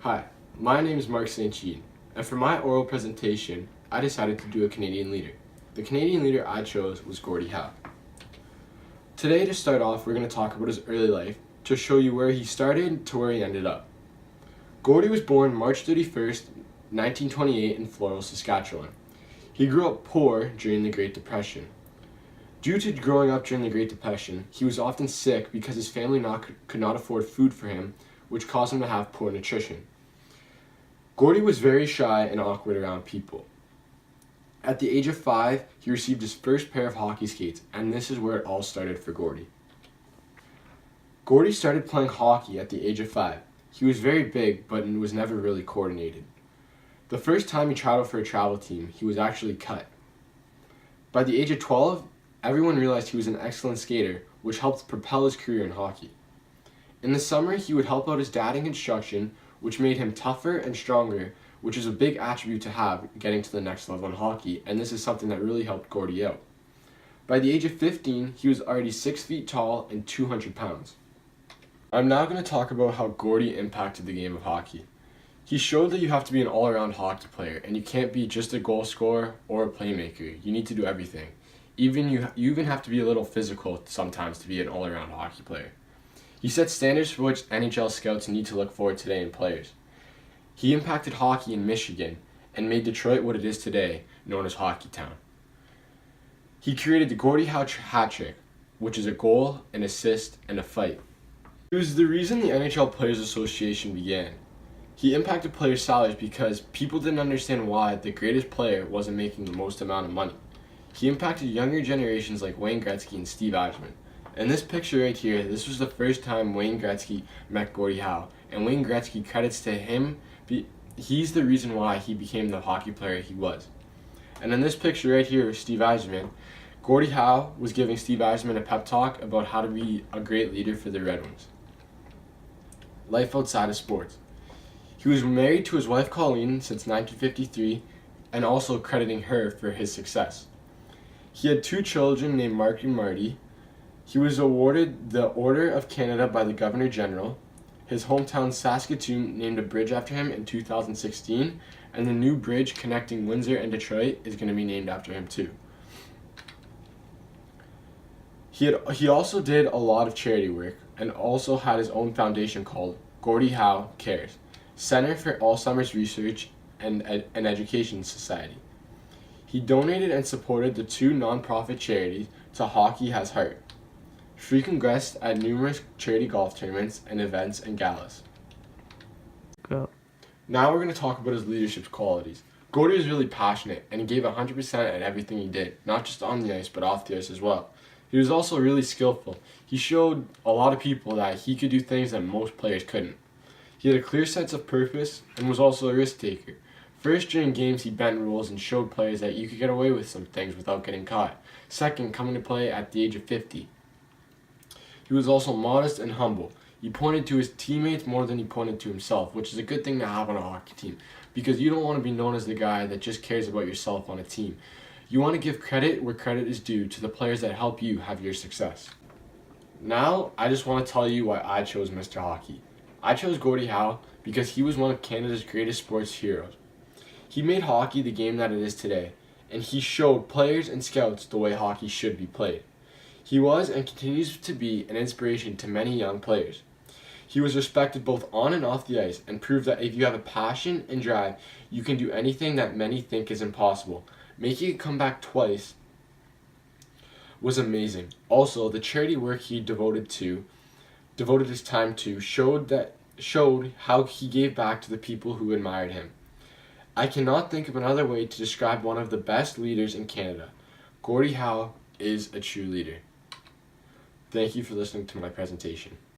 Hi, my name is Mark St. Jean, and for my oral presentation, I decided to do a Canadian leader. The Canadian leader I chose was Gordie Howe. Today, to start off, we're going to talk about his early life to show you where he started to where he ended up. Gordie was born March 31st, 1928 in Floral, Saskatchewan. He grew up poor during the Great Depression. Due to growing up during the Great Depression, he was often sick because his family could not afford food for him, which caused him to have poor nutrition. Gordie was very shy and awkward around people. At the age of 5, he received his first pair of hockey skates, and this is where it all started for Gordie. Gordie started playing hockey at the age of 5. He was very big, but was never really coordinated. The first time he tried out for a travel team, he was actually cut. By the age of 12, everyone realized he was an excellent skater, which helped propel his career in hockey. In the summer, he would help out his dad in construction, which made him tougher and stronger, which is a big attribute to have getting to the next level in hockey, and this is something that really helped Gordie out. By the age of 15, he was already 6 feet tall and 200 pounds. I'm now going to talk about how Gordie impacted the game of hockey. He showed that you have to be an all-around hockey player, and you can't be just a goal scorer or a playmaker. You need to do everything. You even have to be a little physical sometimes to be an all-around hockey player. He set standards for which NHL scouts need to look for today in players. He impacted hockey in Michigan and made Detroit what it is today, known as Hockey Town. He created the Gordie Howe hat trick, which is a goal, an assist, and a fight. It was the reason the NHL Players Association began. He impacted players' salaries because people didn't understand why the greatest player wasn't making the most amount of money. He impacted younger generations like Wayne Gretzky and Steve Yzerman. In this picture right here, this was the first time Wayne Gretzky met Gordie Howe, and Wayne Gretzky, credits to him, he's the reason why he became the hockey player he was. And in this picture right here, Steve Yzerman, Gordie Howe was giving Steve Yzerman a pep talk about how to be a great leader for the Red Wings. Life outside of sports. He was married to his wife Colleen since 1953, and also crediting her for his success. He had 2 children named Mark and Marty. He was awarded the Order of Canada by the Governor General. His hometown Saskatoon named a bridge after him in 2016, and the new bridge connecting Windsor and Detroit is going to be named after him too. He also did a lot of charity work and also had his own foundation called Gordie Howe Cares, Center for Alzheimer's Research and an Education Society. He donated and supported the 2 nonprofit charities to Hockey Has Heart, frequent guest at numerous charity golf tournaments and events and galas. Go. Now we're going to talk about his leadership qualities. Gordie was really passionate, and he gave 100% at everything he did, not just on the ice, but off the ice as well. He was also really skillful. He showed a lot of people that he could do things that most players couldn't. He had a clear sense of purpose and was also a risk taker. First, during games, he bent rules and showed players that you could get away with some things without getting caught. Second, coming to play at the age of 50. He was also modest and humble. He pointed to his teammates more than he pointed to himself, which is a good thing to have on a hockey team, because you don't want to be known as the guy that just cares about yourself on a team. You want to give credit where credit is due to the players that help you have your success. Now, I just want to tell you why I chose Mr. Hockey. I chose Gordie Howe because he was one of Canada's greatest sports heroes. He made hockey the game that it is today, and he showed players and scouts the way hockey should be played. He was and continues to be an inspiration to many young players. He was respected both on and off the ice and proved that if you have a passion and drive, you can do anything that many think is impossible. Making it come back twice was amazing. Also, the charity work he devoted his time to showed how he gave back to the people who admired him. I cannot think of another way to describe one of the best leaders in Canada. Gordie Howe is a true leader. Thank you for listening to my presentation.